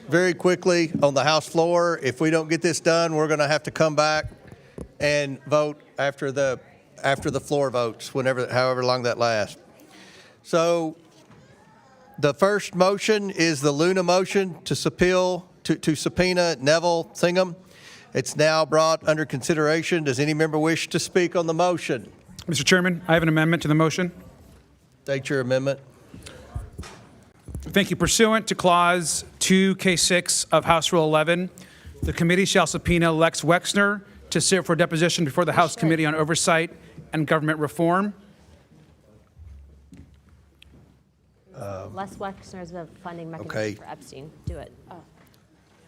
very quickly on the House floor. If we don't get this done, we're going to have to come back and vote after the floor votes, however long that lasts. So the first motion is the Luna motion to subpoena Neville Singham. It's now brought under consideration. Does any member wish to speak on the motion? Mr. Chairman, I have an amendment to the motion. State your amendment. Thank you. Pursuant to Clause 2K6 of House Rule 11, the committee shall subpoena Lex Wexner to sit for deposition before the House Committee on Oversight and Government Reform. Les Wexner is the funding mechanism Okay. for Epstein. Do it. Oh.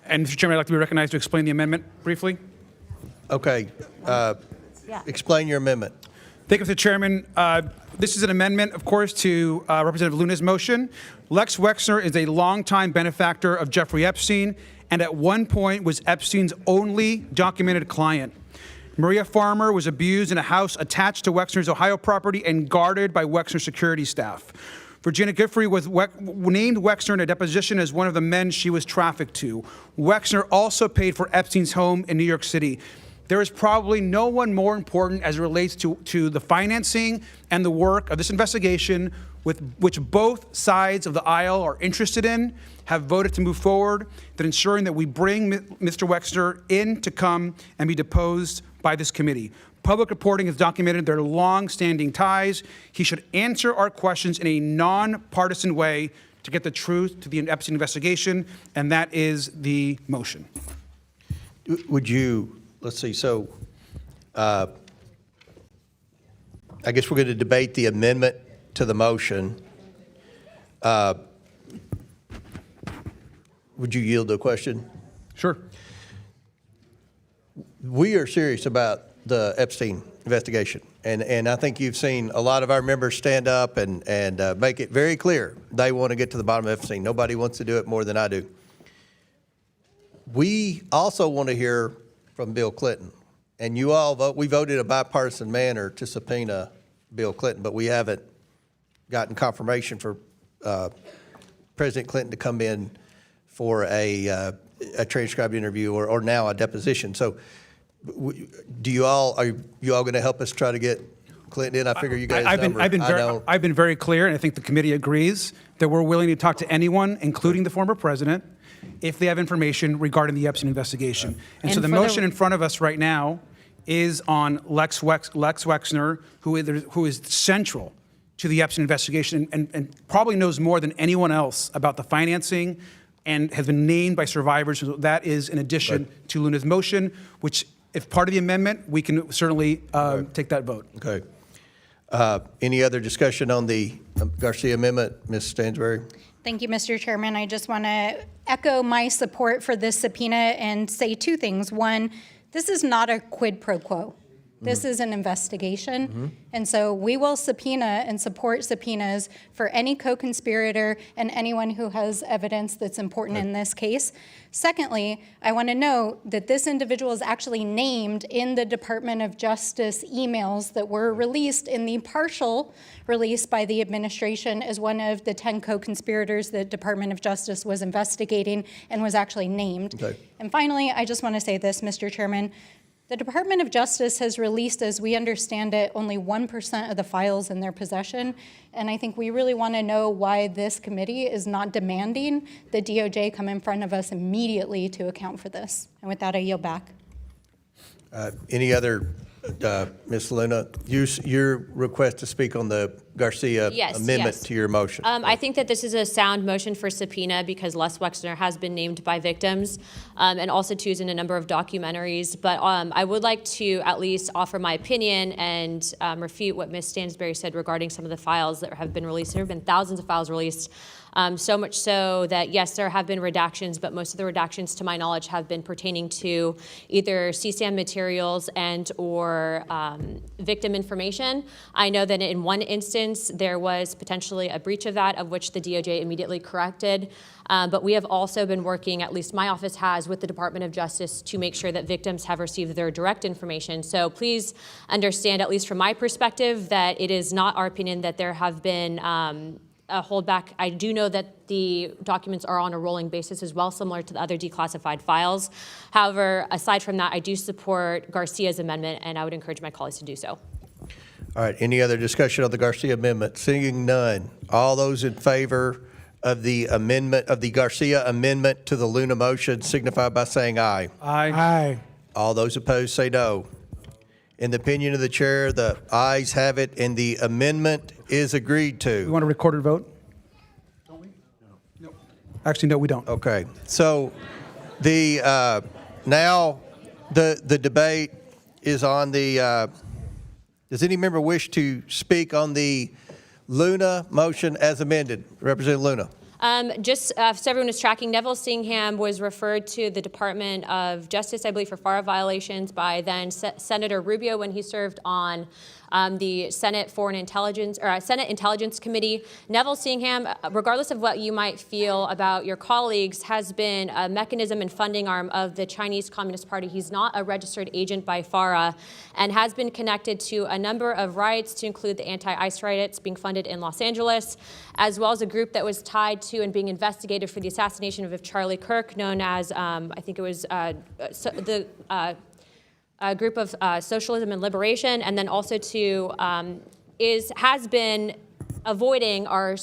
And Mr. Chairman, I'd like to be recognized to explain the amendment briefly. Okay. Yeah. Explain your amendment. Thank you, Mr. Chairman. This is an amendment, of course, to Representative Luna's motion. Lex Wexner is a longtime benefactor of Jeffrey Epstein and at one point was Epstein's only documented client. Maria Farmer was abused in a house attached to Wexner's Ohio property and guarded by Wexner security staff. Virginia Giffrey was named Wexner in a deposition as one of the men she was trafficked to. Wexner also paid for Epstein's home in New York City. There is probably no one more important as it relates to the financing and the work of this investigation, with which both sides of the aisle are interested in, have voted to move forward, than ensuring that we bring Mr. Wexner in to come and be deposed by this committee. Public reporting has documented their long-standing ties. He should answer our questions in a non-partisan way to get the truth to the Epstein investigation, and that is the motion. Would you, let's see, so I guess we're going to debate the amendment to the motion. Would you yield to a question? Sure. We are serious about the Epstein investigation, and I think you've seen a lot of our members stand up and make it very clear they want to get to the bottom of Epstein. Nobody wants to do it more than I do. We also want to hear from Bill Clinton, and you all we voted in a bipartisan manner to subpoena Bill Clinton, but we haven't gotten confirmation for President Clinton to come in for a transcribed interview or now a deposition. So are you all going to help us try to get Clinton in? I figure you guys. I've been very clear, and I think the committee agrees that we're willing to talk to anyone, including the former president, if they have information regarding the Epstein investigation. And so the motion in front of us right now is on Lex Wexner, who is central to the Epstein investigation and probably knows more than anyone else about the financing and has been named by survivors. So that is in addition to Luna's motion, which, if part of the amendment, we can certainly take that vote. Okay. Any other discussion on the Garcia amendment, Ms. Stansbury? Thank you, Mr. Chairman. I just want to echo my support for this subpoena and say two things. One, this is not a quid pro quo. This is an investigation. And so we will subpoena and support subpoenas for any co-conspirator and anyone who has evidence that's important in this case. Secondly, I want to note that this individual is actually named in the Department of Justice emails that were released in the partial release by the administration as one of the 10 co-conspirators the Department of Justice was investigating and was actually named. Okay. And finally, I just want to say this, Mr. Chairman. The Department of Justice has released, as we understand it, only 1% of the files in their possession. And I think we really want to know why this committee is not demanding the DOJ come in front of us immediately to account for this. And with that, I yield back. Any other, Ms. Luna, your request to speak on the Garcia amendment to your motion? I think that this is a sound motion for subpoena because Les Wexner has been named by victims and also too is in a number of documentaries. But I would like to at least offer my opinion and refute what Ms. Stansbury said regarding some of the files that have been released. There have been thousands of files released. So much so that, yes, there have been redactions, but most of the redactions, to my knowledge, have been pertaining to either CSAM materials and or victim information. I know that in one instance, there was potentially a breach of that, of which the DOJ immediately corrected. But we have also been working, at least my office has, with the Department of Justice to make sure that victims have received their direct information. So please understand, at least from my perspective, that it is not our opinion that there have been hold back. I do know that the documents are on a rolling basis as well, similar to the other declassified files. However, aside from that, I do support Garcia's amendment, and I would encourage my colleagues to do so. All right, any other discussion on the Garcia amendment? Seeing none, all those in favor of the amendment, of the Garcia amendment to the Luna motion signify by saying aye. Aye. All those opposed say no. In the opinion of the chair, the ayes have it, and the amendment is agreed We to. want a recorded vote? Don't we? No. Actually, no, we don't. Okay, so the now the debate is on the. Does any member wish to speak on the Luna motion as amended? Representative Luna. Just so everyone is tracking, Neville Singham was referred to the Department of Justice, I believe, for FARA violations by then Senator Rubio when he served on the Senate Foreign Intelligence or Senate Intelligence Committee. Neville Singham, regardless of what you might feel about your colleagues, has been a mechanism and funding arm of the Chinese Communist Party. He's not a registered agent by FARA and has been connected to a number of riots, to include the anti-ICE riots being funded in Los Angeles, as well as a group that was tied to and being investigated for the assassination of Charlie Kirk, known as, I think it was a group of Socialism and Liberation, and then also to has been avoiding our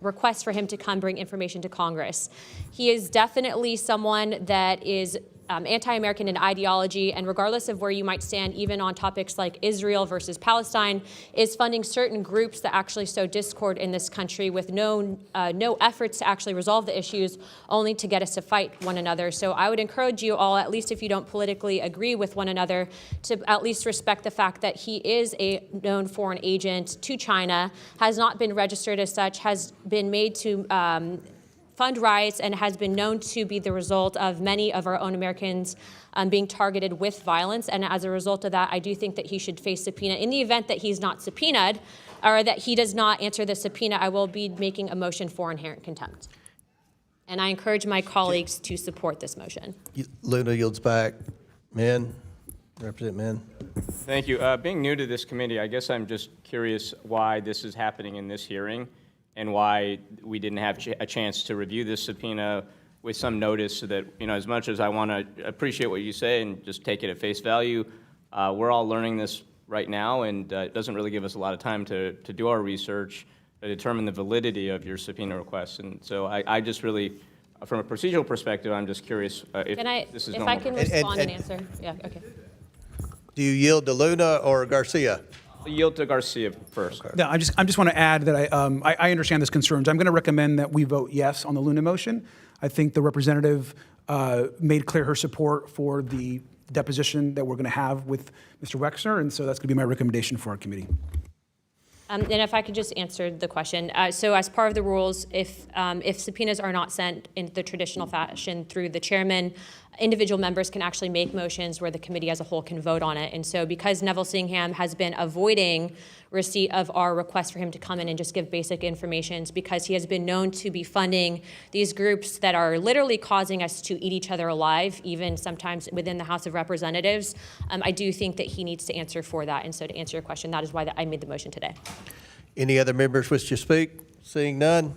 request for him to come bring information to Congress. He is definitely someone that is anti-American in ideology, and regardless of where you might stand, even on topics like Israel versus Palestine, is funding certain groups that actually sow discord in this country with no efforts to actually resolve the issues, only to get us to fight one another. So I would encourage you all, at least if you don't politically agree with one another, to at least respect the fact that he is a known foreign agent to China, has not been registered as such, has been made to fund riots, and has been known to be the result of many of our own Americans being targeted with violence. And as a result of that, I do think that he should face subpoena. In the event that he's not subpoenaed, or that he does not answer the subpoena, I will be making a motion for inherent contempt. And I encourage my colleagues to support this motion. Luna yields back. Min, Representative Min. Thank you. Being new to this committee, I guess I'm just curious why this is happening in this hearing, and why we didn't have a chance to review this subpoena with some notice, so that, you know, as much as I want to appreciate what you say and just take it at face value, we're all learning this right now, and it doesn't really give us a lot of time to do our research to determine the validity of your subpoena requests. And so I just really, from a procedural perspective, I'm just curious if this is normal. If I can respond and answer. Yeah, okay. Do you yield to Luna or Garcia? I'll yield to Garcia first. No, I just want to add that I understand this concerns. I'm going to recommend that we vote yes on the Luna motion. I think the representative made clear her support for the deposition that we're going to have with Mr. Wexner, and so that's going to be my recommendation for our committee. And if I could just answer the question. So as part of the rules, if subpoenas are not sent in the traditional fashion through the chairman, individual members can actually make motions where the committee as a whole can vote on it. And so because Neville Singham has been avoiding receipt of our request for him to come in and just give basic information, because he has been known to be funding these groups that are literally causing us to eat each other alive, even sometimes within the House of Representatives, I do think that he needs to answer for that. And so to answer your question, that is why I made the motion today. Any other members wish to speak? Seeing none.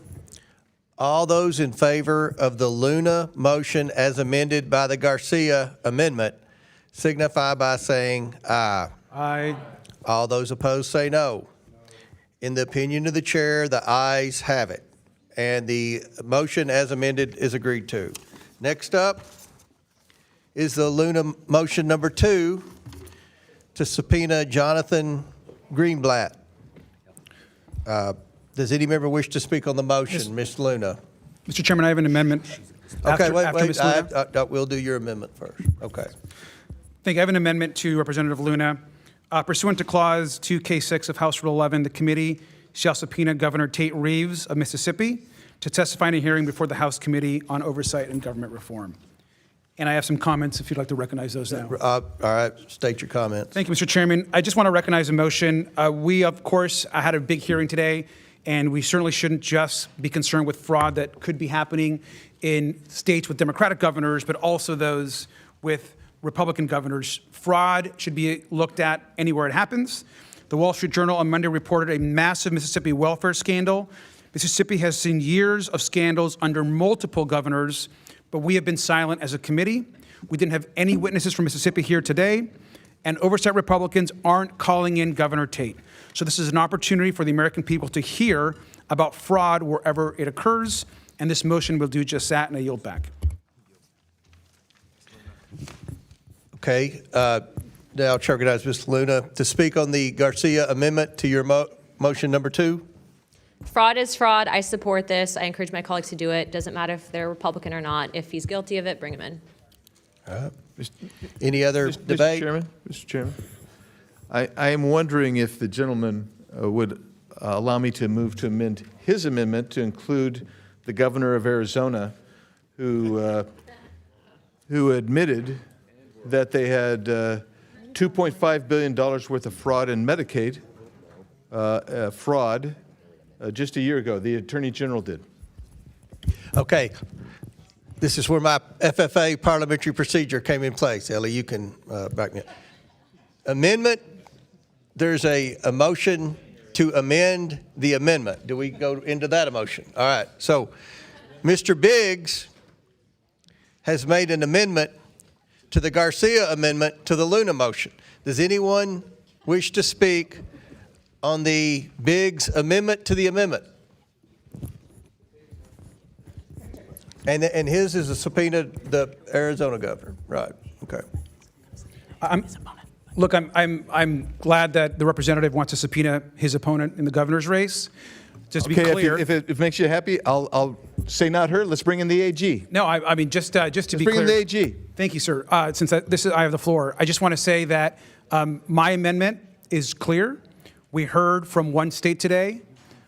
All those in favor of the Luna motion as amended by the Garcia amendment signify by saying aye. Aye. All those opposed say no. In the opinion of the chair, the ayes have it, and the motion as amended is agreed to. Next up is the Luna motion number 2 to subpoena Jonathan Greenblatt. Does any member wish to speak on the motion? Ms. Luna. Mr. Chairman, I have an amendment. Okay, wait. Ms. Luna. We'll do your amendment first. Okay. I have an amendment to Representative Luna. Pursuant to Clause 2K6 of House Rule 11, the committee shall subpoena Governor Tate Reeves of Mississippi to testify in a hearing before the House Committee on Oversight and Government Reform. And I have some comments if you'd like to recognize those now. All right, state your comments. Thank you, Mr. Chairman. I just want to recognize a motion. We, of course, had a big hearing today, and we certainly shouldn't just be concerned with fraud that could be happening in states with Democratic governors, but also those with Republican governors. Fraud should be looked at anywhere it happens. The Wall Street Journal on Monday reported a massive Mississippi welfare scandal Mississippi has seen years of scandals under multiple governors, but we have been silent as a committee. We didn't have any witnesses from Mississippi here today, and oversight Republicans aren't calling in Governor Tate. So this is an opportunity for the American people to hear about fraud wherever it occurs, and this motion will do just that, and I yield back. Okay. Now I'll recognize Mr. Luna to speak on the Garcia amendment to your motion number 2. Fraud is fraud. I support this. I encourage my colleagues to do it. Doesn't matter if they're Republican or not. If he's guilty of it, bring him in. All right. Any other debate? Mr. Chairman, I am wondering if the gentleman would allow me to move to amend his amendment to include the governor of Arizona, who admitted that they had $2.5 billion worth of fraud in Medicaid fraud just a year ago. The Attorney General did. Okay. This is where my FFA parliamentary procedure came in place. Ellie, you can back me up. Amendment, there's a motion to amend the amendment. Do we go into that motion? All right. So Mr. Biggs has made an amendment to the Garcia amendment to the Luna motion. Does anyone wish to speak on the Biggs amendment to the amendment? And his is a subpoena the Arizona governor, right? Okay. Look, I'm glad that the representative wants to subpoena his opponent in the governor's race. Just to be clear, if it makes you happy, I'll say not her. Let's bring in the AG. no, I mean just to be Let's clear. bring in the AG. Thank you, sir. Since I have the floor, I just want to say that my amendment is clear. We heard from one state today.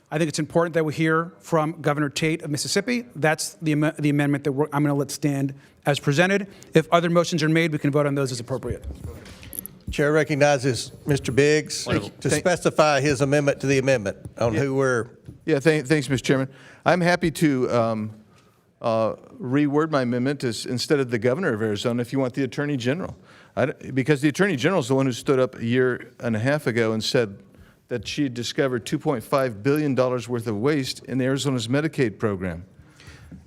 I think it's important that we hear from Governor Tate of Mississippi. That's the amendment that I'm going to let stand as presented. If other motions are made, we can vote on those as appropriate. Chair recognizes Mr. Biggs to specify his amendment to the amendment on who we're. Yeah, thanks, Mr. Chairman. I'm happy to reword my amendment as instead of the governor of Arizona, if you want the Attorney General. Because the Attorney General is the one who stood up a year and a half ago and said that she had discovered $2.5 billion worth of waste in Arizona's Medicaid program,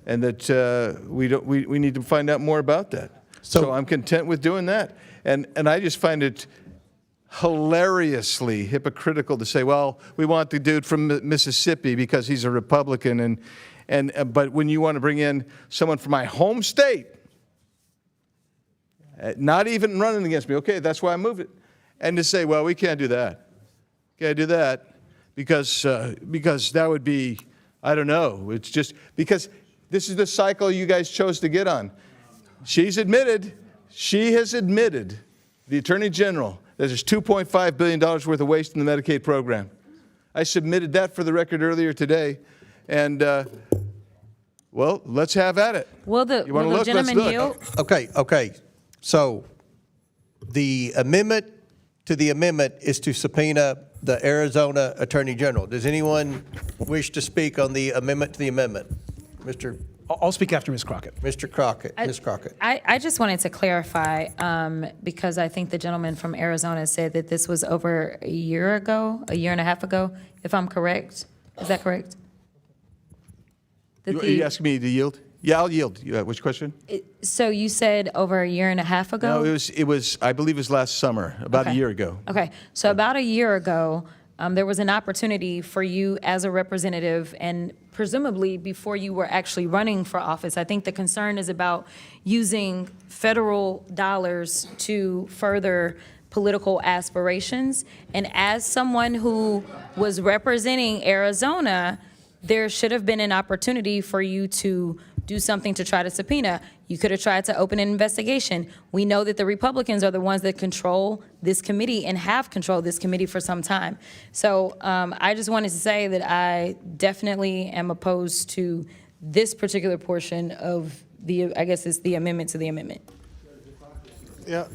and that we need to find out more about that. So I'm content with doing that. And I just find it hilariously hypocritical to say, well, we want the dude from Mississippi because he's a Republican, but when you want to bring in someone from my home state, not even running against me, okay, that's why I moved it, and to say, well, we can't do that. Can't do that because that would be, I don't know. It's just because this is the cycle you guys chose to get on. She has admitted, the Attorney General, that there's $2.5 billion worth of waste in the Medicaid program. I submitted that for the record earlier today, and well, let's have at it. Will the gentleman yield? Okay. So the amendment to the amendment is to subpoena the Arizona Attorney General. Does anyone wish to speak on the amendment to the amendment? I'll speak after Ms. Crockett. Mr. Crockett, Ms. Crockett. I just wanted to clarify, because I think the gentleman from Arizona said that this was over a year and a half ago, if I'm correct. Is that correct? Are you asking me to yield? Yeah, I'll yield. Which question? So you said over a year and a half ago? No, it was. I believe it was last summer, about a year ago. Okay, so about a year ago, there was an opportunity for you as a representative, and presumably before you were actually running for office. I think the concern is about using federal dollars to further political aspirations. And as someone who was representing Arizona, there should have been an opportunity for you to do something to try to subpoena. You could have tried to open an investigation. We know that the Republicans are the ones that control this committee and have controlled this committee for some time. So I just wanted to say that I definitely am opposed to this particular portion of I guess it's the amendment to the amendment. Yeah.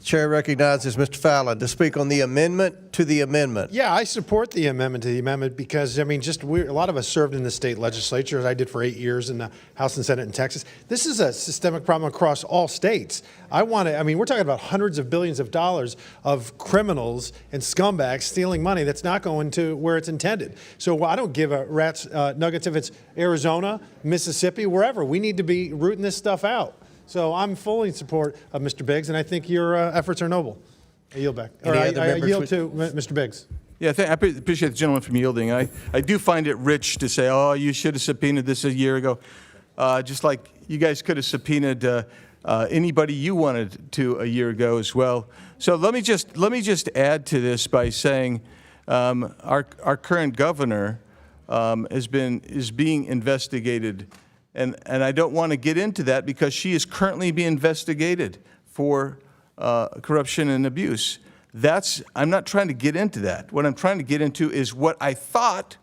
Chair recognizes Mr. Fallon to speak on the amendment to the amendment. Yeah, I support the amendment to the amendment because, I mean, a lot of us served in the state legislature, as I did for 8 years in the House and Senate in Texas. This is a systemic problem across all states. We're talking about hundreds of billions of dollars of criminals and scumbags stealing money that's not going to where it's intended. So I don't give a rat's nuggets if it's Arizona, Mississippi, wherever. We need to be rooting this stuff out. So I'm fully in support of Mr. Biggs, and I think your efforts are noble. I yield back. I yield to Mr. Biggs. Yeah, I appreciate the gentleman from yielding. I do find it rich to say, oh, you should have subpoenaed this a year ago. Just like you guys could have subpoenaed anybody you wanted to a year ago as well. So let me just add to this by saying our current governor is being investigated. And I don't want to get into that because she is currently being investigated for corruption and abuse. I'm not trying to get into that. What I'm trying to get into is what I thought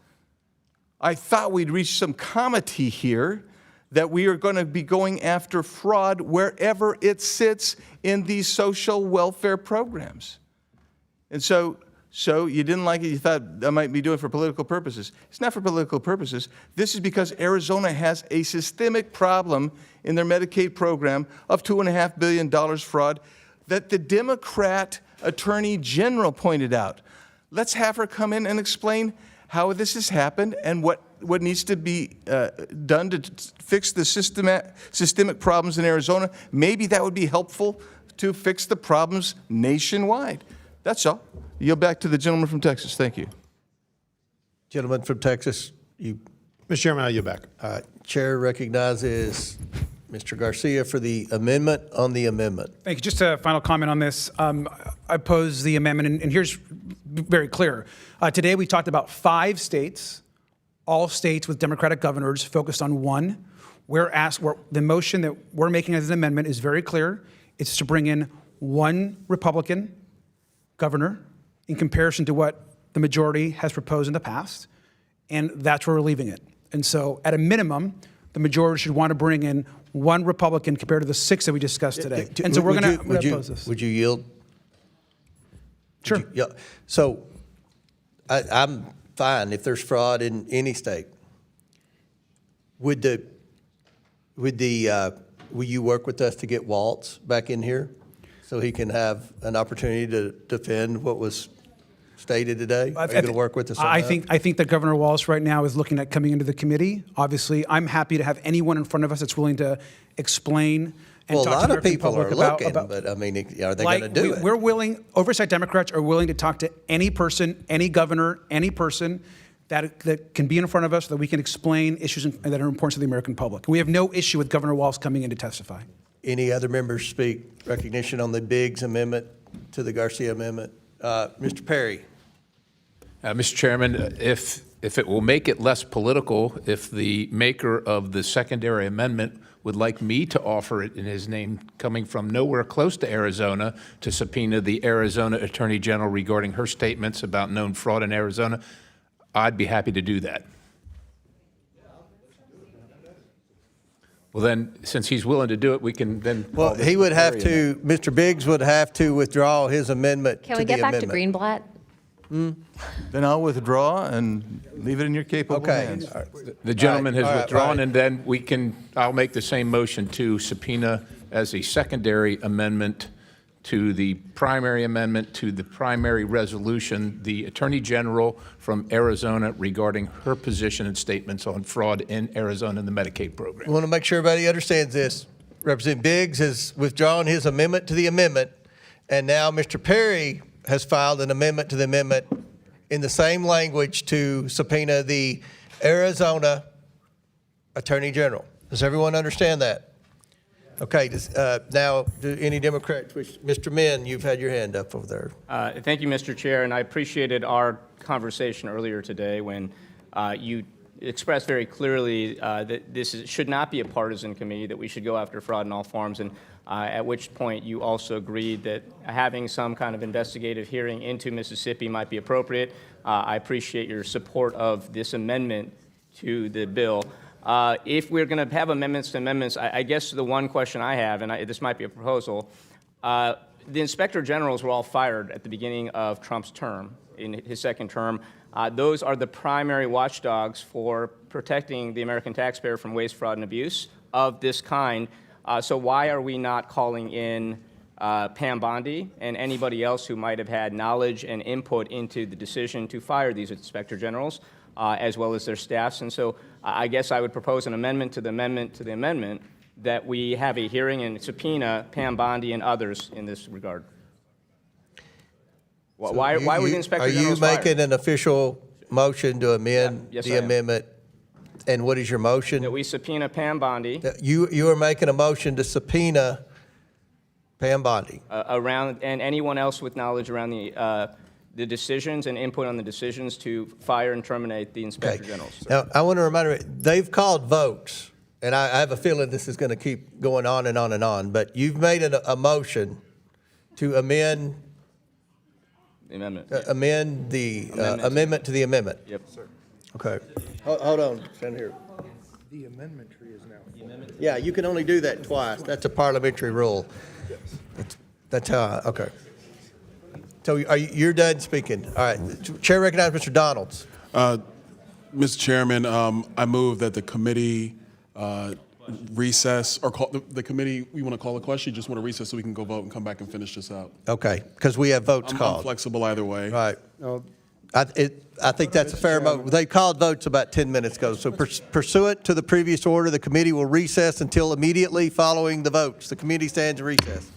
we'd reach some comity here, that we are going to be going after fraud wherever it sits in these social welfare programs. And so you didn't like it, you thought I might be doing it for political purposes. It's not for political purposes. This is because Arizona has a systemic problem in their Medicaid program of $2.5 billion fraud that the Democrat Attorney General pointed out. Let's have her come in and explain how this has happened and what needs to be done to fix the systemic problems in Arizona. Maybe that would be helpful to fix the problems nationwide. That's all. Yield back to the gentleman from Texas. Thank you. Gentleman from Texas, you. Mr. Chairman, I yield back. Chair recognizes Mr. Garcia for the amendment on the amendment. Thank you. Just a final comment on this. I oppose the amendment, and here's very clear. Today we talked about 5 states, all states with Democratic governors, focused on one. The motion that we're making as an amendment is very clear. It's to bring in one Republican governor in comparison to what the majority has proposed in the past, and that's where we're leaving it. And so, at a minimum, the majority should want to bring in one Republican compared to the 6 that we discussed today. And so we're going to oppose this. Would you yield? Sure. Yeah. So I'm fine if there's fraud in any state. Will you work with us to get Waltz back in here so he can have an opportunity to defend what was stated today? Are you going to work with us on that? I think that Governor Walz right now is looking at coming into the committee. Obviously, I'm happy to have anyone in front of us that's willing to explain and well, talk a lot to the of American people are public looking, about, but I mean, are they going to do it? We're willing, Oversight Democrats are willing to talk to any person, any governor, any person that can be in front of us so that we can explain issues that are important to the American public. We have no issue with Governor Walz coming in to testify. Any other members speak recognition on the Biggs amendment to the Garcia amendment? Mr. Perry. Mr. Chairman, if it will make it less political, if the maker of the secondary amendment would like me to offer it in his name, coming from nowhere close to Arizona, to subpoena the Arizona Attorney General regarding her statements about known fraud in Arizona, I'd be happy to do that. Well, then, since he's willing to do it, we can then. Well, he would have to, Mr. Biggs would have to withdraw his amendment to the amendment. Can we get back to Greenblatt? Then I'll withdraw and leave it in your capable hands. The gentleman has withdrawn, right. and then I'll make the same motion to subpoena as a secondary amendment to the primary amendment to the primary resolution, the Attorney General from Arizona regarding her position and statements on fraud in Arizona in the Medicaid program. I want to make sure everybody understands this. Representative Biggs has withdrawn his amendment to the amendment, and now Mr. Perry has filed an amendment to the amendment in the same language to subpoena the Arizona Attorney General. Does everyone understand that? Okay, now, do any Democrats wish? Mr. Min, you've had your hand up over there. Thank you, Mr. Chair, and I appreciated our conversation earlier today when you expressed very clearly that this should not be a partisan committee, that we should go after fraud in all forms, and at which point you also agreed that having some kind of investigative hearing into Mississippi might be appropriate. I appreciate your support of this amendment to the bill. If we're going to have amendments to amendments, I guess the one question I have, and this might be a proposal, the inspector generals were all fired at the beginning of Trump's term, in his second term. Those are the primary watchdogs for protecting the American taxpayer from waste, fraud, and abuse of this kind. So why are we not calling in Pam Bondi and anybody else who might have had knowledge and input into the decision to fire these inspector generals, as well as their staffs? And so I guess I would propose an amendment to the amendment to the amendment that we have a hearing and subpoena Pam Bondi and others in this regard. Why would the inspector generals Are you fire? making an official motion to amend Yes, the I am. amendment? And what is your motion? That we subpoena Pam Bondi You are making a motion to subpoena Pam Bondi. around, and anyone else with knowledge around the decisions and input on the decisions to fire and terminate the inspector Okay. generals. Now, I want to remind you, they've called votes, and I have a feeling this is going to keep going on and on and on, but you've made a motion to amend The amendment. amend the Amendment. amendment to the amendment. Yep, sir. Okay. Hold on, stand here. The amendment tree is now. Yeah, you can only do that twice. That's a parliamentary rule. That's how, okay. So you're done speaking. All right. Chair recognizes Mr. Donalds. Mr. Chairman, I move that the committee recess, or call the committee, we want to call a question, you just want to recess so we can go vote and come back and finish this out. Okay, because we have votes I'm called. flexible either way. Right. I think that's a fair vote. They called votes about 10 minutes ago. So pursuant to the previous order, the committee will recess until immediately following the votes. The committee stands in recess.